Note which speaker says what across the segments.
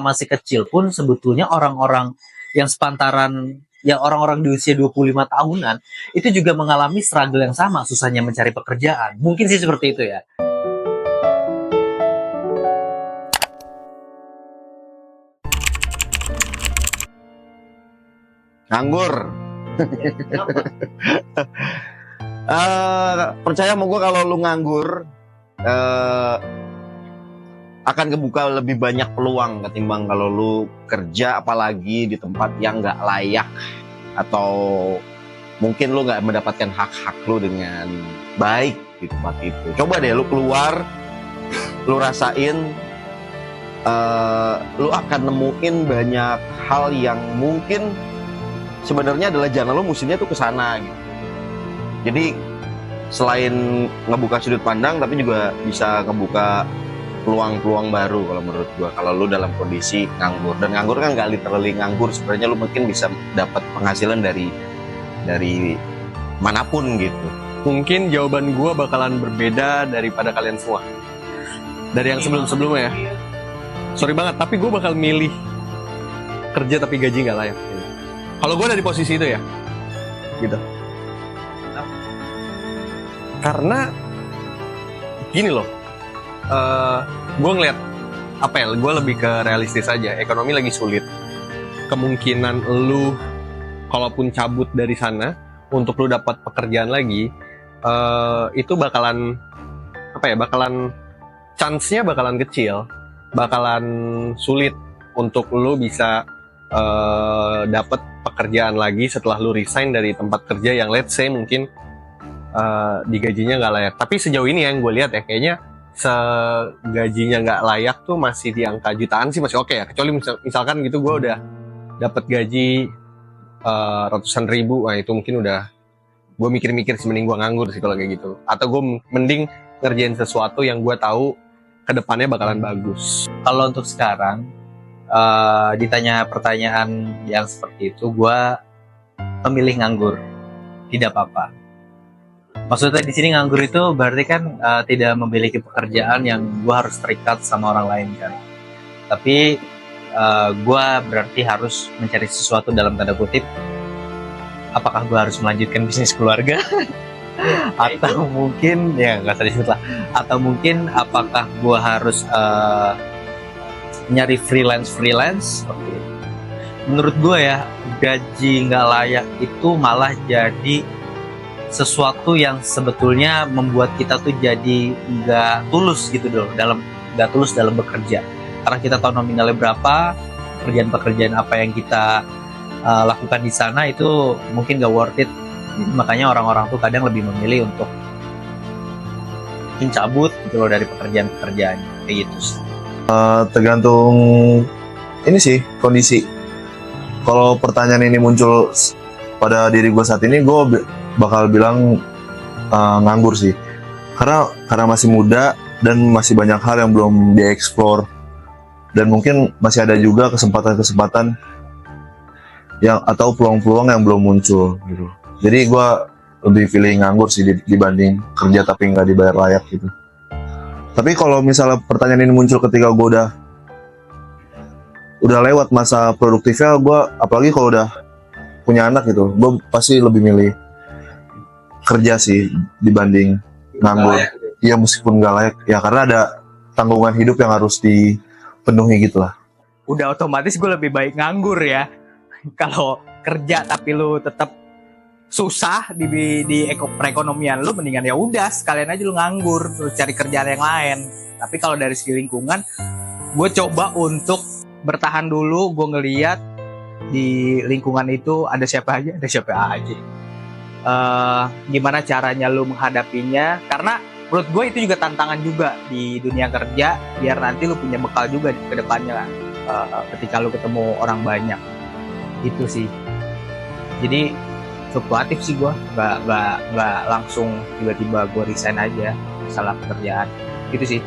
Speaker 1: masih kecil pun sebetulnya orang-orang yang sepantaran ya orang-orang di usia 25 tahunan itu juga mengalami struggle yang sama, susahnya mencari pekerjaan. Mungkin sih seperti itu ya.
Speaker 2: Nganggur. Percaya sama gue kalau lu nganggur akan kebuka lebih banyak peluang ketimbang kalau lu kerja, apalagi di tempat yang nggak layak atau mungkin lu nggak mendapatkan hak-hak lu dengan baik di tempat itu. Coba deh lu keluar, lu rasain, lu akan nemuin banyak hal yang mungkin sebenarnya adalah jalan lu musimnya tuh ke sana gitu. Jadi selain ngebuka sudut pandang, tapi juga bisa ngebuka peluang-peluang baru kalau menurut gua, kalau lu dalam kondisi nganggur. Dan nganggur kan nggak literally nganggur, sebenarnya lu mungkin bisa dapat penghasilan dari manapun gitu.
Speaker 3: Mungkin jawaban gua bakalan berbeda daripada kalian semua, dari yang sebelum-sebelumnya ya. Sorry banget, tapi gua bakal milih kerja tapi gaji nggak layak. Kalau gua ada di posisi itu ya, gitu. Karena gini loh, gue ngeliat apa ya, gue lebih ke realistis aja. Ekonomi lagi sulit, kemungkinan lu kalaupun cabut dari sana untuk lu dapat pekerjaan lagi, itu bakalan apa ya, bakalan chance-nya bakalan kecil, bakalan sulit untuk lu bisa dapat pekerjaan lagi setelah lu resign dari tempat kerja yang let's say mungkin digajinya nggak layak. Tapi sejauh ini yang gue lihat ya, kayaknya segajinya nggak layak tuh masih di angka jutaan sih masih oke ya. Kecuali misalkan gitu gue udah dapat gaji ratusan ribu, nah itu mungkin udah gue mikir-mikir sih, mending gue nganggur sih kalau kayak gitu. Atau gue mending ngerjain sesuatu yang gue tahu kedepannya bakalan bagus.
Speaker 1: Kalau untuk sekarang ditanya pertanyaan yang seperti itu, gue memilih nganggur, tidak apa-apa. Maksudnya di sini nganggur itu berarti kan tidak memiliki pekerjaan yang gue harus terikat sama orang lain kan. Tapi gue berarti harus mencari sesuatu dalam tanda kutip. Apakah gue harus melanjutkan bisnis keluarga? Atau mungkin ya nggak usah disebut lah. Atau mungkin apakah gue harus nyari freelance? Seperti itu. Menurut gue ya, gaji nggak layak itu malah jadi sesuatu yang sebetulnya membuat kita tuh jadi nggak tulus gitu nggak tulus dalam bekerja, karena kita tahu nominalnya berapa, pekerjaan apa yang kita lakukan di sana itu mungkin nggak worth it. Makanya orang-orang tuh kadang lebih memilih untuk cabut gitu loh dari pekerjaan kayak gitu sih.
Speaker 4: Tergantung ini sih kondisi. Kalau pertanyaan ini muncul pada diri gue saat ini, gue bakal bilang nganggur sih, karena masih muda dan masih banyak hal yang belum dieksplor, dan mungkin masih ada juga kesempatan-kesempatan yang atau peluang-peluang yang belum muncul gitu. Jadi gue lebih pilih nganggur sih dibanding kerja tapi nggak dibayar layak gitu. Tapi kalau misalnya pertanyaan ini muncul ketika gue udah lewat masa produktifnya, gue apalagi kalau udah punya anak gitu, gue pasti lebih milih kerja sih dibanding nganggur. Iya, meskipun nggak layak ya, karena ada tanggungan hidup yang harus dipenuhi gitu lah.
Speaker 5: Udah otomatis gue lebih baik nganggur ya. Kalau kerja tapi lu tetap susah di perekonomian lu, mendingan ya udah sekalian aja lu nganggur, terus cari kerjaan yang lain. Tapi kalau dari segi lingkungan, gue coba untuk bertahan dulu. Gue ngeliat di lingkungan itu ada siapa aja. Gimana caranya lu menghadapinya, karena menurut gue itu juga tantangan juga di dunia kerja, biar nanti lu punya bekal juga ke depannya lah, ketika lu ketemu orang banyak. Itu sih, jadi fluktuatif sih gue, nggak langsung tiba-tiba gue resign aja salah pekerjaan gitu sih.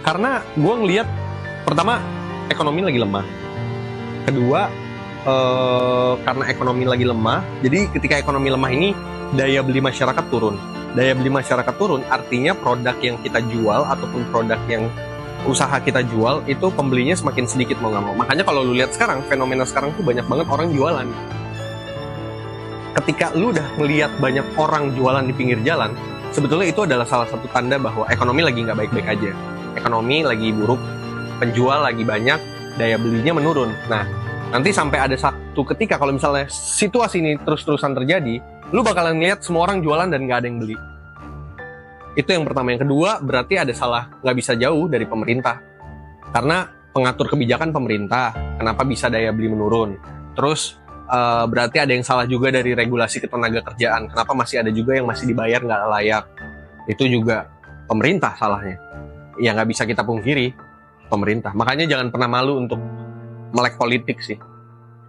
Speaker 3: Karena gue ngelihat, pertama ekonomi lagi lemah, kedua karena ekonomi lagi lemah, jadi ketika ekonomi lemah ini daya beli masyarakat turun. daya beli masyarakat turun, artinya produk yang kita jual ataupun produk yang usaha kita jual itu pembelinya semakin sedikit mau nggak mau. Makanya kalau lu lihat sekarang, fenomena sekarang tuh banyak banget orang jualan. Ketika lu udah ngelihat banyak orang jualan di pinggir jalan, sebetulnya itu adalah salah satu tanda bahwa ekonomi lagi nggak baik-baik aja. Ekonomi lagi buruk, penjual lagi banyak, daya belinya menurun. Nah, nanti sampai ada satu ketika kalau misalnya situasi ini terus-terusan terjadi, lu bakalan ngeliat semua orang jualan dan nggak ada yang beli. Itu yang pertama. Yang kedua, berarti ada salah nggak bisa jauh dari pemerintah. Karena pengatur kebijakan pemerintah, kenapa bisa daya beli menurun. Terus berarti ada yang salah juga dari regulasi ketenaga kerjaan. Kenapa masih ada juga yang masih dibayar nggak layak. Itu juga pemerintah salahnya. Ya nggak bisa kita pungkiri, pemerintah. Makanya jangan pernah malu untuk melek politik sih.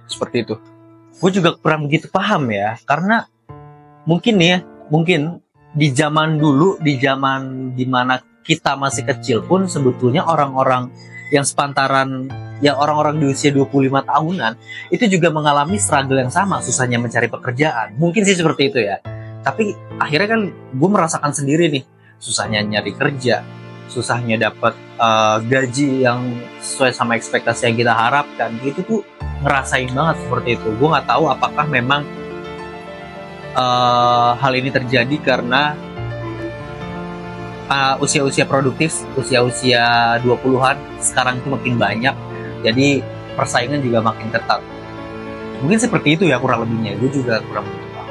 Speaker 3: Seperti itu.
Speaker 1: Gue juga kurang begitu paham ya, karena mungkin di zaman dulu, di zaman dimana kita masih kecil pun sebetulnya orang-orang yang sepantaran, ya orang-orang di usia 25 tahunan itu juga mengalami struggle yang sama, susahnya mencari pekerjaan. Mungkin sih seperti itu ya. Tapi akhirnya kan gue merasakan sendiri nih, susahnya nyari kerja, susahnya dapat gaji yang sesuai sama ekspektasi yang kita harapkan. Itu tuh ngerasain banget seperti itu. Gue nggak tahu apakah memang hal ini terjadi karena usia-usia produktif, usia-usia 20-an sekarang itu makin banyak, jadi persaingan juga makin ketat. Mungkin seperti itu ya kurang lebihnya. Gue juga kurang begitu paham.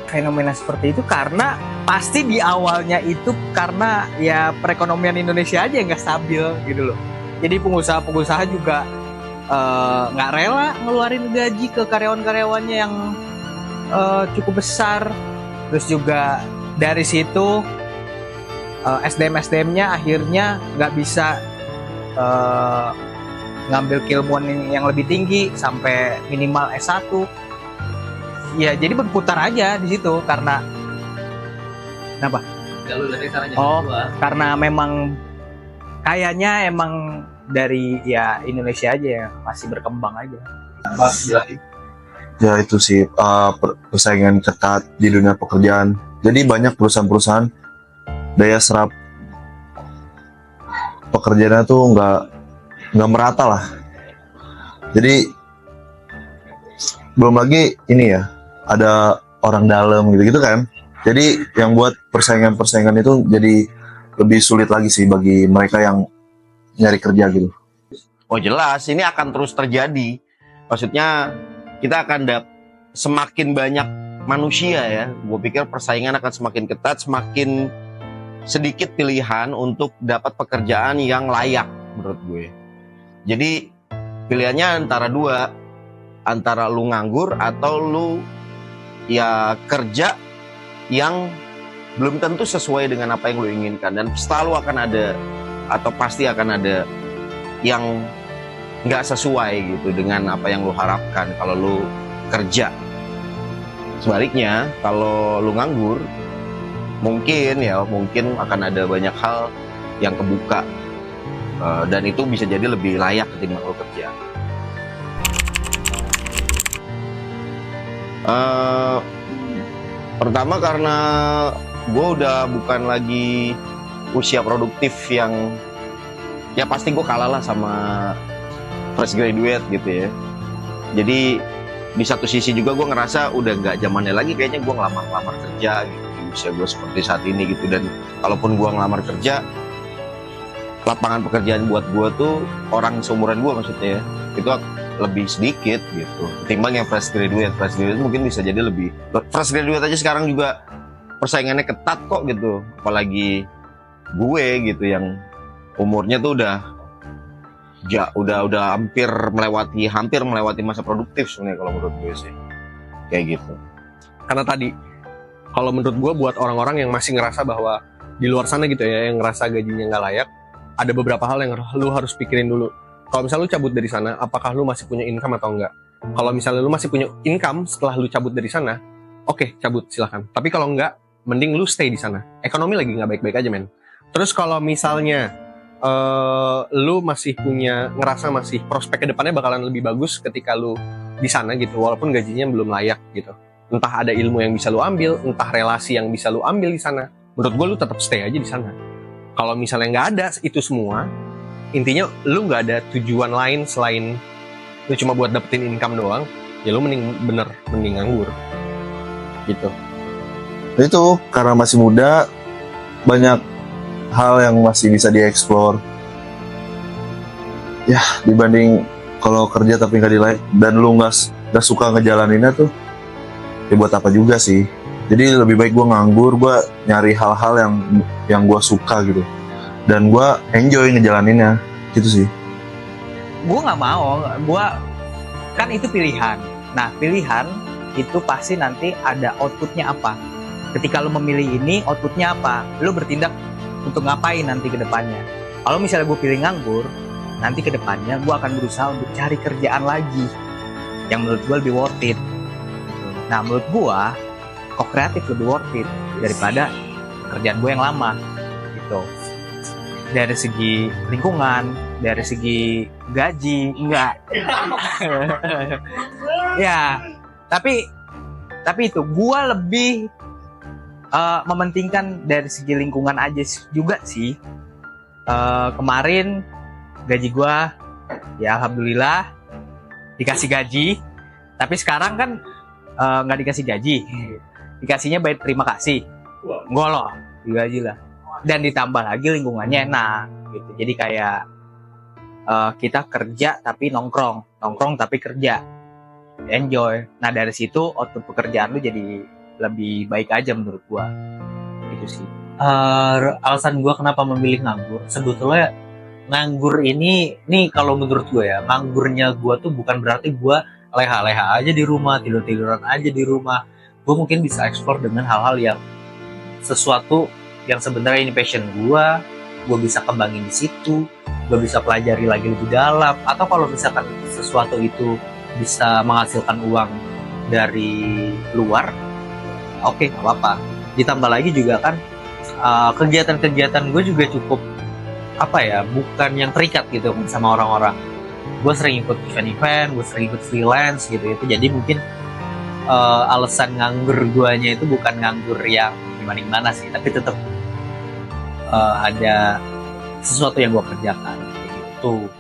Speaker 5: Fenomena seperti itu karena pasti di awalnya itu karena ya perekonomian Indonesia aja yang nggak stabil gitu loh. Jadi pengusaha-pengusaha juga nggak rela ngeluarin gaji ke karyawan-karyawannya yang cukup besar. Terus juga dari situ SDM-nya akhirnya nggak bisa ngambil keilmuan yang lebih tinggi sampai minimal S1. Ya jadi berputar aja di situ karena kenapa? Karena memang kayaknya emang dari ya Indonesia aja yang masih berkembang aja.
Speaker 4: Ya itu sih persaingan ketat di dunia pekerjaan. Jadi banyak perusahaan-perusahaan daya serap pekerjaannya tuh nggak merata lah. Jadi belum lagi ini ya, ada orang dalam gitu-gitu kan. Jadi yang buat persaingan-persaingan itu jadi lebih sulit lagi sih bagi mereka yang nyari kerja gitu.
Speaker 2: Oh jelas, ini akan terus terjadi. Maksudnya kita akan semakin banyak manusia ya. Gue pikir persaingan akan semakin ketat, semakin sedikit pilihan untuk dapat pekerjaan yang layak menurut gue. Jadi pilihannya antara dua, antara lu nganggur atau lu ya kerja yang belum tentu sesuai dengan apa yang lu inginkan, dan selalu akan ada atau pasti akan ada yang nggak sesuai gitu dengan apa yang lu harapkan kalau lu kerja. Sebaliknya kalau lu nganggur, mungkin akan ada banyak hal yang kebuka, dan itu bisa jadi lebih layak ketimbang lu kerja. Pertama karena gue udah bukan lagi usia produktif yang ya pasti gue kalah lah sama fresh graduate gitu ya. Jadi di satu sisi juga gue ngerasa udah nggak zamannya lagi kayaknya gue ngelamar kerja gitu di usia gue seperti saat ini gitu. Dan kalaupun gue ngelamar kerja, lapangan pekerjaan buat gue tuh orang seumuran gue maksudnya itu lebih sedikit gitu ketimbang yang fresh graduate mungkin bisa jadi lebih. Fresh graduate aja sekarang juga persaingannya ketat kok gitu, apalagi gue gitu yang umurnya tuh udah hampir melewati masa produktif sebenarnya kalau menurut gue sih kayak gitu.
Speaker 3: Karena tadi kalau menurut gue buat orang-orang yang masih ngerasa bahwa di luar sana gitu ya, yang ngerasa gajinya nggak layak, ada beberapa hal yang lu harus pikirin dulu. Kalau misalnya lu cabut dari sana, apakah lu masih punya income atau enggak? Kalau misalnya lu masih punya income setelah lu cabut dari sana, oke, cabut silahkan. Tapi kalau enggak, mending lu stay di sana. Ekonomi lagi nggak baik-baik aja, men. Terus kalau misalnya lu masih ngerasa masih prospek ke depannya bakalan lebih bagus ketika lu di sana gitu, walaupun gajinya belum layak gitu. entah ada ilmu yang bisa lu ambil, entah relasi yang bisa lu ambil di sana, menurut gue lu tetap stay aja di sana. Kalau misalnya nggak ada itu semua, intinya lu nggak ada tujuan lain selain lu cuma buat dapetin income doang, ya lu mending nganggur gitu.
Speaker 4: Itu karena masih muda, banyak hal yang masih bisa dieksplor. Ya, dibanding kalau kerja tapi nggak dilai dan lu nggak suka ngejalaninnya tuh, ya buat apa juga sih. Jadi lebih baik gue nganggur, gue nyari hal-hal yang gue suka gitu, dan gue enjoy ngejalaninnya gitu sih.
Speaker 5: Gue nggak mau, kan itu pilihan. Nah, pilihan itu pasti nanti ada outputnya apa. Ketika lo memilih ini, outputnya apa, lo bertindak untuk ngapain nanti ke depannya. Kalau misalnya gue pilih nganggur, nanti ke depannya gue akan berusaha untuk cari kerjaan lagi yang menurut gue lebih worth it. Nah, menurut gue kok kreatif lebih worth it daripada kerjaan gue yang lama gitu. Dari segi lingkungan, dari segi gaji, enggak. Ya, tapi itu gue lebih mementingkan dari segi lingkungan aja juga sih. Kemarin gaji gue ya alhamdulillah dikasih gaji, tapi sekarang kan nggak dikasih gaji, dikasihnya baik terima kasih, enggak loh digaji lah, dan ditambah lagi lingkungannya enak gitu. Jadi kayak kita kerja tapi nongkrong tapi kerja, enjoy. Nah dari situ output pekerjaan lu jadi lebih baik aja menurut gua gitu sih.
Speaker 1: Alasan gua kenapa memilih nganggur, sebetulnya nganggur ini kalau menurut gua ya, nganggurnya gua tuh bukan berarti gua leha-leha aja di rumah, tidur-tiduran aja di rumah. Gue mungkin bisa explore dengan hal-hal yang sesuatu yang sebenarnya ini passion gue bisa kembangin di situ, gue bisa pelajari lagi lebih dalam. Atau kalau misalkan sesuatu itu bisa menghasilkan uang dari luar, oke, gak apa-apa. Ditambah lagi juga kan kegiatan-kegiatan gue juga cukup bukan yang terikat gitu sama orang-orang. Gue sering ikut event-event, gue sering ikut freelance gitu. Itu jadi mungkin alasan nganggur guanya itu bukan nganggur yang gimana sih, tapi tetap ada sesuatu yang gue kerjakan gitu.